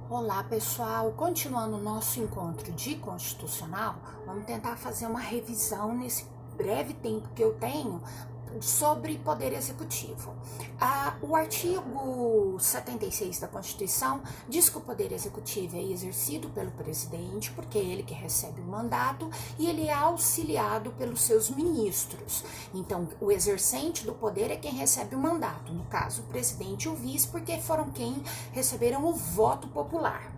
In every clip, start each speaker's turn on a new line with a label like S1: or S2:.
S1: Olá pessoal, continuando o nosso encontro de constitucional, vamos tentar fazer uma revisão nesse breve tempo que eu tenho sobre poder executivo. O artigo 76 da Constituição diz que o poder executivo é exercido pelo presidente, porque é ele que recebe o mandato, e ele é auxiliado pelos seus ministros. Então, o exercente do poder é quem recebe o mandato, no caso, o presidente e o vice, porque foram quem receberam o voto popular.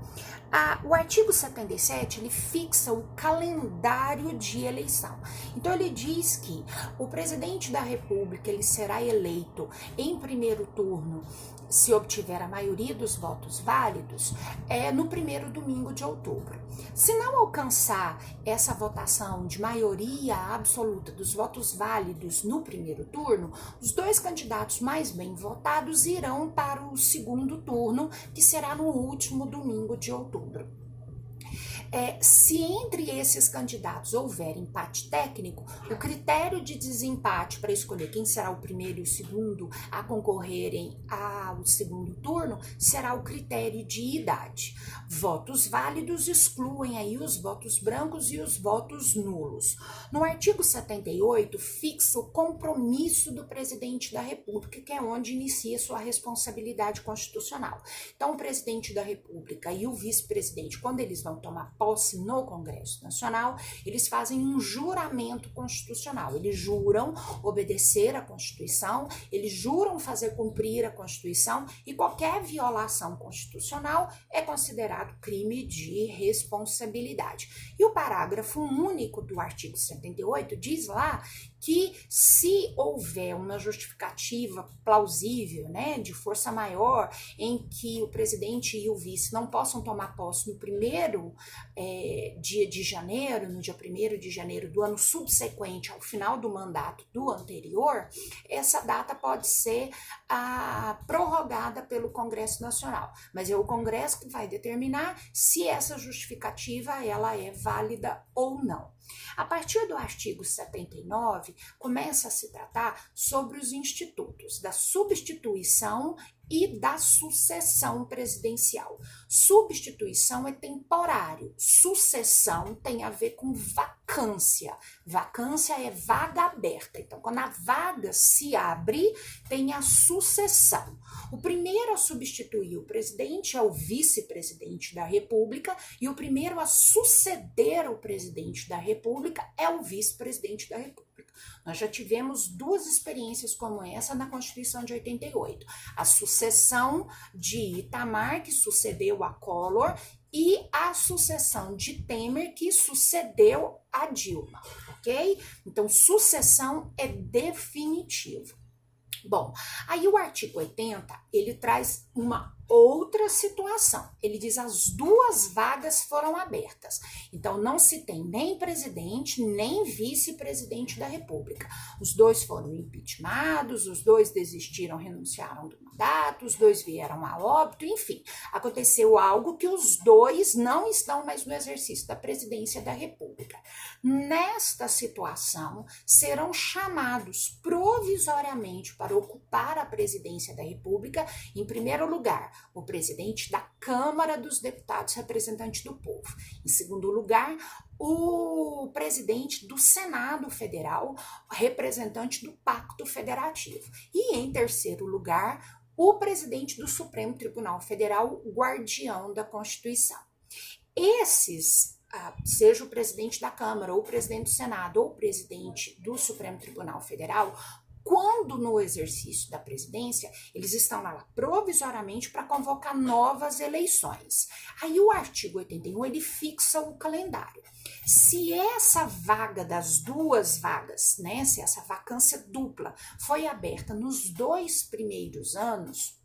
S1: O artigo 77, ele fixa o calendário de eleição. Então, ele diz que o presidente da República, ele será eleito em primeiro turno, se obtiver a maioria dos votos válidos, no primeiro domingo de outubro. Se não alcançar essa votação de maioria absoluta dos votos válidos no primeiro turno, os dois candidatos mais bem votados irão para o segundo turno, que será no último domingo de outubro. Se entre esses candidatos houver empate técnico, o critério de desempate para escolher quem será o primeiro e o segundo a concorrerem ao segundo turno será o critério de idade. Votos válidos excluem aí os votos brancos e os votos nulos. No artigo 78, fixa o compromisso do presidente da República, que é onde inicia sua responsabilidade constitucional. Então, o presidente da República e o vice-presidente, quando eles vão tomar posse no Congresso Nacional, eles fazem um juramento constitucional. Eles juram obedecer à Constituição, eles juram fazer cumprir a Constituição, e qualquer violação constitucional é considerado crime de responsabilidade. E o parágrafo único do artigo 78 diz lá que se houver uma justificativa plausível, de força maior, em que o presidente e o vice não possam tomar posse no primeiro dia de janeiro, no dia 1º de janeiro do ano subsequente ao final do mandato do anterior, essa data pode ser prorrogada pelo Congresso Nacional. Mas é o Congresso que vai determinar se essa justificativa ela é válida ou não. A partir do artigo 79, começa a se tratar sobre os institutos da substituição e da sucessão presidencial. Substituição é temporário, sucessão tem a ver com vacância. Vacância é vaga aberta. Então, quando a vaga se abre, tem a sucessão. O primeiro a substituir o presidente é o vice-presidente da República, e o primeiro a suceder o presidente da República é o vice-presidente da República. Nós já tivemos duas experiências como essa na Constituição de 88. A sucessão de Itamar, que sucedeu a Collor, e a sucessão de Temer, que sucedeu a Dilma, ok? Então, sucessão é definitivo. Bom, aí o artigo 80, ele traz uma outra situação. Ele diz as duas vagas foram abertas. Então, não se tem nem presidente, nem vice-presidente da República. Os dois foram impeachmentados, os dois desistiram, renunciaram do mandato, os dois vieram a óbito, enfim. Aconteceu algo que os dois não estão mais no exercício da presidência da República. Nesta situação, serão chamados provisoriamente para ocupar a presidência da República, em primeiro lugar, o presidente da Câmara dos Deputados, representante do povo. Em segundo lugar, o presidente do Senado Federal, representante do Pacto Federativo. E em terceiro lugar, o presidente do Supremo Tribunal Federal, guardião da Constituição. Esses, seja o presidente da Câmara, ou o presidente do Senado, ou o presidente do Supremo Tribunal Federal, quando no exercício da presidência, eles estão lá provisoriamente para convocar novas eleições. Aí o artigo 81, ele fixa o calendário. Se essa vaga das duas vagas, se essa vacância dupla foi aberta nos 2 primeiros anos,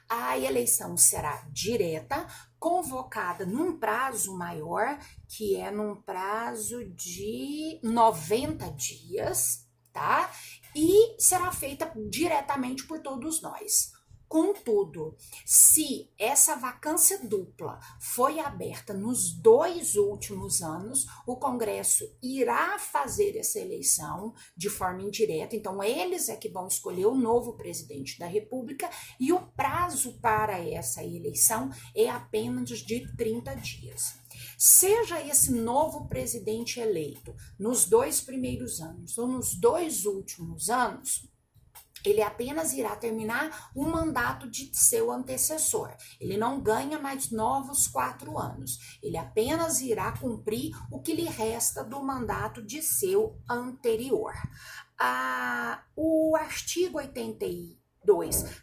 S1: a eleição será direta, convocada num prazo maior, que é num prazo de 90 dias, tá? E será feita diretamente por todos nós. Contudo, se essa vacância dupla foi aberta nos 2 últimos anos, o Congresso irá fazer essa eleição de forma indireta, então eles é que vão escolher o novo presidente da República e o prazo para essa eleição é apenas de 30 dias. Seja esse novo presidente eleito nos 2 primeiros anos ou nos 2 últimos anos, ele apenas irá terminar o mandato de seu antecessor. Ele não ganha mais novos 4 anos. Ele apenas irá cumprir o que lhe resta do mandato de seu anterior. O artigo 82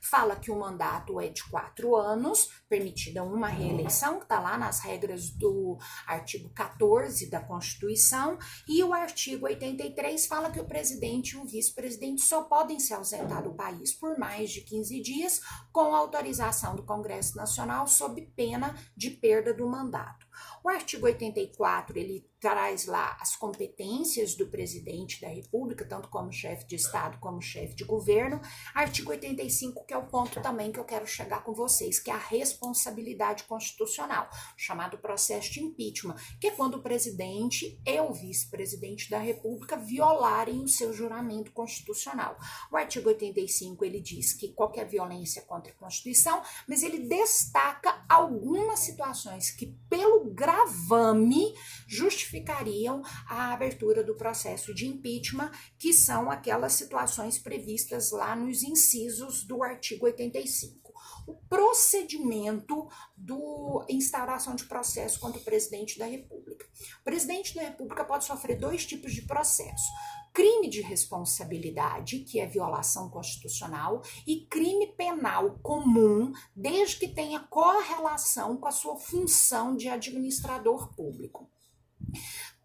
S1: fala que o mandato é de 4 anos, permitida uma reeleição, que está lá nas regras do artigo 14 da Constituição, e o artigo 83 fala que o presidente e o vice-presidente só podem se ausentar do país por mais de 15 dias, com autorização do Congresso Nacional, sob pena de perda do mandato. O artigo 84, ele traz lá as competências do presidente da República, tanto como chefe de Estado como chefe de governo. Artigo 85, que é o ponto também que eu quero chegar com vocês, que é a responsabilidade constitucional, chamado processo de impeachment, que é quando o presidente e o vice-presidente da República violarem o seu juramento constitucional. O artigo 85, ele diz que qualquer violência contra a Constituição, mas ele destaca algumas situações que, pelo gravame, justificariam a abertura do processo de impeachment, que são aquelas situações previstas lá nos incisos do artigo 85. O procedimento do instauração de processo contra o presidente da República. O presidente da República pode sofrer 2 tipos de processo: crime de responsabilidade, que é violação constitucional, e crime penal comum, desde que tenha correlação com a sua função de administrador público.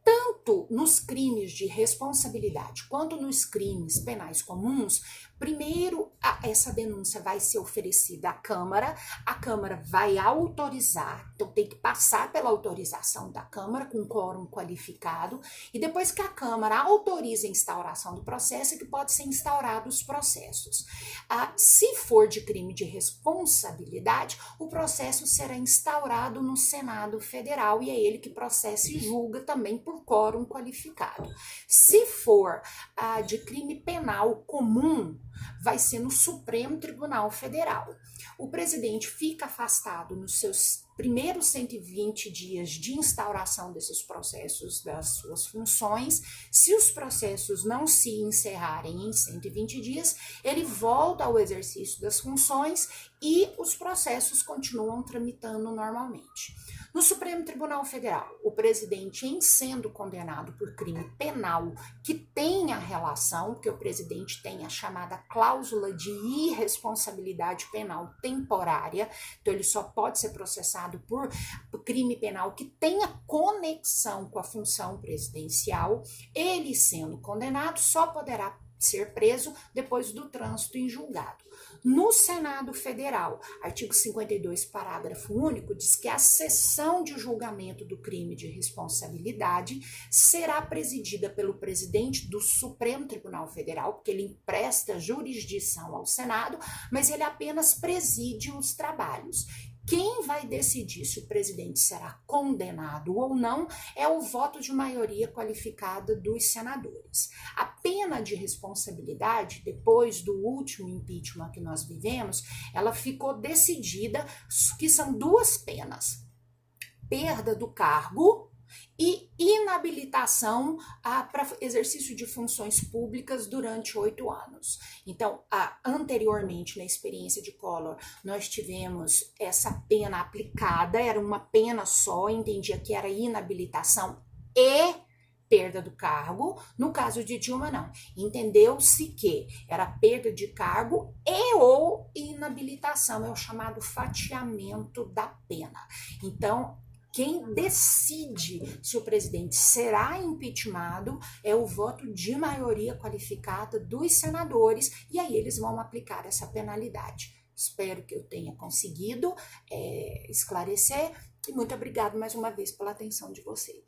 S1: Tanto nos crimes de responsabilidade quanto nos crimes penais comuns, primeiro essa denúncia vai ser oferecida à Câmara, a Câmara vai autorizar, então tem que passar pela autorização da Câmara com quórum qualificado, e depois que a Câmara autoriza a instauração do processo, é que pode ser instaurados os processos. Se for de crime de responsabilidade, o processo será instaurado no Senado Federal e é ele que processa e julga também por quórum qualificado. Se for de crime penal comum, vai ser no Supremo Tribunal Federal. O presidente fica afastado nos seus primeiros 120 dias de instauração desses processos, das suas funções. Se os processos não se encerrarem em 120 dias, ele volta ao exercício das funções e os processos continuam tramitando normalmente. No Supremo Tribunal Federal, o presidente, em sendo condenado por crime penal que tenha relação, porque o presidente tem a chamada cláusula de irresponsabilidade penal temporária, então ele só pode ser processado por crime penal que tenha conexão com a função presidencial, ele sendo condenado só poderá ser preso depois do trânsito em julgado. No Senado Federal, artigo 52, parágrafo único, diz que a sessão de julgamento do crime de responsabilidade será presidida pelo presidente do Supremo Tribunal Federal, porque ele empresta jurisdição ao Senado, mas ele apenas preside os trabalhos. Quem vai decidir se o presidente será condenado ou não é o voto de maioria qualificada dos senadores. A pena de responsabilidade, depois do último impeachment que nós vivemos, ela ficou decidida que são 2 penas: perda do cargo e inabilitação para exercício de funções públicas durante 8 anos. Então, anteriormente, na experiência de Collor, nós tivemos essa pena aplicada, era uma pena só, entendia que era inabilitação e perda do cargo. No caso de Dilma, não. Entendeu-se que era perda de cargo e ou inabilitação, é o chamado fatiamento da pena. Então, quem decide se o presidente será impeachmentado é o voto de maioria qualificada dos senadores, e aí eles vão aplicar essa penalidade. Espero que eu tenha conseguido esclarecer, e muito obrigado mais uma vez pela atenção de vocês.